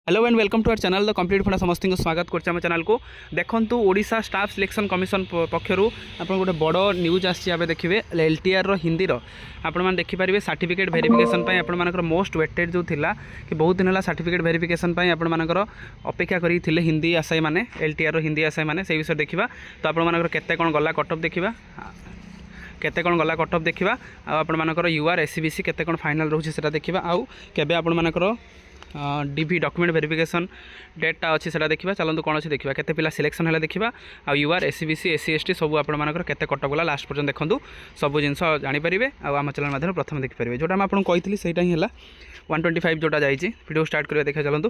Hello and welcome to our channel the complete फंडा समस्त को स्वागत करम चैनल को देखो ओडिशा स्टाफ सिलेक्शन कमिशन पक्षर आप गोटे बड़ न्यूज आए देखिए एलटीआर हिंदी आपने देखिपारे सर्टिफिकेट वेरिफिकेशन आपर मोस्ट वेटेड जो थिला कि बहुत दिन है सर्टिफिकेट वेरिफिकेशन आपर अपेक्षा करी हिंदी आशायी मैंने एलटीआर हिंदी आशायी मैंने से विषय देखा तो आपर केते कौन गला कटअफ देखा केते कौन गला कटअफ देखा आपर यूआर एससीबीसी केते कौन फाइनल रोचे से देखा आउ केबे आपर डीवी डॉक्यूमेंट वेरिफिकेशन डेटा अच्छी से देखा चलते कौन अच्छी देखा केते पिला सिलेक्शन है देखा आ यूआर एससीबीसी एससी एसटी सब आपर केते कटअफ गला लास्ट पर्यटन देखूँ सब जिन जानीपारे आम चैनल माध्यम प्रथम देखिपारे जोटा आपको कही सहीटा ही है 125 जोटा जाइए वीडियो स्टार्ट करिए देखा चलतु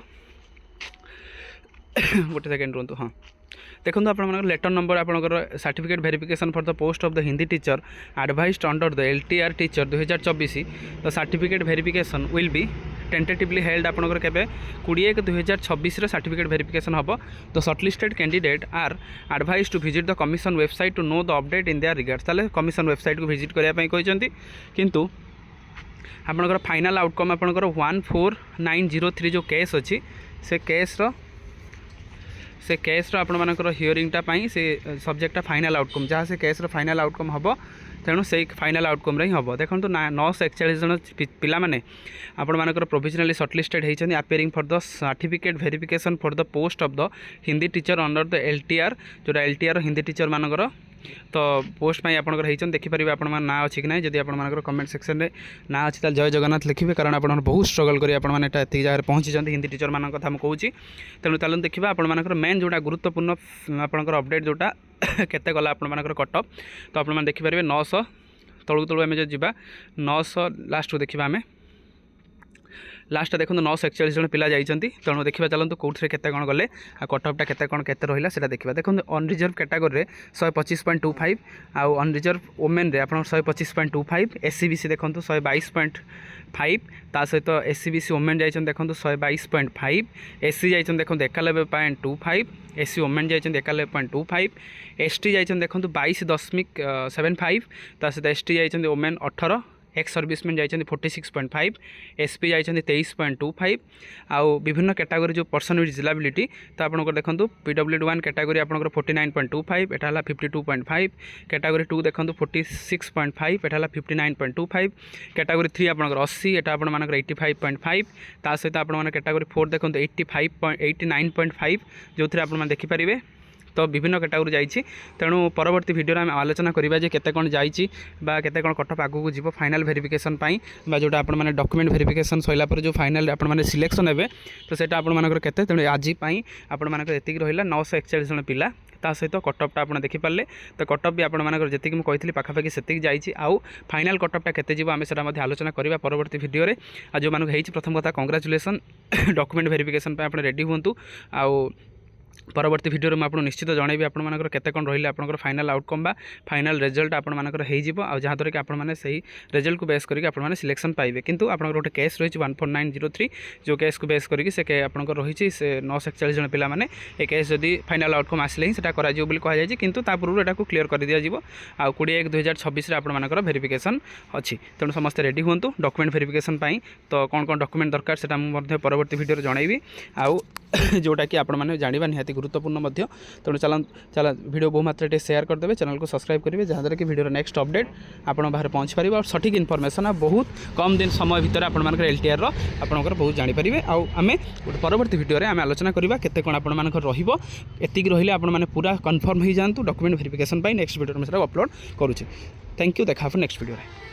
गोटे सेकेंड रुहतु हाँ देखो आप लेटर नंबर आपंकर certificate verification for the post of the Hindi teacher advised under the LTR teacher 2024 the certificate verification will be tentatively held आपंकर केबे 20/1/2026 सर्टिफिकेट वेरिफिकेशन हम the shortlisted candidate are advise to visit the commission website to know the update in their regards ताले commission website को visit करने कहते किंतु आपंकर final outcome आपंकर 14903 जो केस अच्छी से केस आपर हियरिंगटा से सब्जेक्टा फाइनल आउटकम जहाँ से केस फाइनल आउटकम हम तेणु से फाइनल आउटकम ही हम देखो 941 जन पिला माने आपर प्रोविजनली शॉर्टलिस्टेड होती appearing for the certificate verification for the post of the Hindi teacher under the LTR जोटा एलटीआर हिंदी टीचर मानकर तो पोस्ट आपंकर होती देखिपारे आप ना अच्छी कि ना जब आप कमेंट सेक्शन में ना अच्छी जय जगन्नाथ लिखे कारण आप बहुत स्ट्रगल करें आपने जगह पहुँची हिंदी टीचर मान कथा मुझे तेणु चलते देखा आपर मेन जोटा गुरुत्वपूर्ण आपंकर अपडेट जोटा केते गला आपर कटअफ तो आप देखिपारे 900 तलू तलू आम जो जा 900 लास्ट को देखा आम लास्ट देखो 941 जन पिला जाइए तेणु देखा चलते कौटे केते कौन गले कटअफटा केते कौन केते रहा है देखा देखो अनरिजर्व कैटेगोरी 125.25 आउ अनरिजर्व वोमेन रे आप 125.25 एससीबीसी देखो 122.5 ता सहित एससीबीसी वोमेन जाइए देखो 122.5 एससी जाइए देखो 91.25 एससी वोमेन जाइए 91.25 एसटी जाइए देखो 22.75 ता सहित एसटी जाइए वोमेन 18 एक्स सर्विसमैन जाइए 46.5 एसपी जाइए 23.25 आउ विभिन्न कैटेगोरी जो पर्सन विथ डिसेबिलिटी तो आपको देखो PWD1 कैटेगोरी आपंकर 49.25 एटा 52.5 कैटेगोरी 2 देखो 46.5 एटा 59.25 कैटेगोरी 3 आपंकर 80 एटा आपर 85.5 ता सहित आप कैटेगोरी 4 देखो 89.5 जो थे आप देखिपारे तो विभिन्न कैटेगोरी जाइए तेणु परवर्ती वीडियो में आलोचना करवा केते कौन जाइए केते कौन कटअफ आगू जीव फाइनल वेरिफिकेशन जोटा आप डॉक्यूमेंट वेरिफिकेशन सैला जो फाइनल आप सिलेक्शन हे तो सेटा आपर केते तेणु आज आपर रहा 941 जन पिला ता सहित कटअफटा आप देखिपारे तो कटअफ भी आपर जी मुझे पाखापाखि से जाइए आउ फाइनल कटअफटा केते जीव आम से आलोचना करवा परवर्ती वीडियो जो मानक प्रथम कथा कंग्राचुलेसन डॉक्यूमेंट वेरिफिकेशन आप रेडी हूँ आउ परवर्ती वीडियो में आपको निश्चित जनइबी आपर केते कौन रही आपर फाइनल आउटकम बा फाइनल रिजल्ट आपर जहाँद्वारा कि आपने से रिजल्ट को बेस करके आपने सिलेक्शन पाइबे किंतु आप गोटे केस रही 14903 जो केस को बेस करके से आपंकर रही से 941 जन पिला माने ए केस जदि फाइनल आउटकम आसिले ही सेटा करा कहुई किंतु ता पूर्व एटा क्लीयर कर दिया जिवो आ 20/1/2026 आपर वेरिफिकेशन अच्छी तेणु समस्त रेडी हूँ डॉक्यूमेंट वेरिफिकेशन तो कौन कौन डॉक्यूमेंट दरकार से परवर्ती वीडियो जनइबी आउ जोटा कि आपने जाना निहाती गुरुत्वपूर्ण तेणु चल वीडियो बहु मात्रा शेयर करदे चैनल को सब्सक्राइब करेंगे जहाँद्वारा कि वीडियो नेक्स्ट अपडेट आपण बाहर पहुँच पार और सठिक इनफर्मेशन आ बहुत कम दिन समय भितर आपर एलटीआर आपंकर बहुत जानीपारे आम गोटे परवर्ती वीडियो आम आलोचना करवा केते कौन आपर रहीक रही आपने पूरा कन्फर्म हो जातु डॉक्यूमेंट वेरिफिकेशन नेक्स्ट वीडियो में अपलोड करुचे थैंक यू देखा नेक्स्ट वीडियो।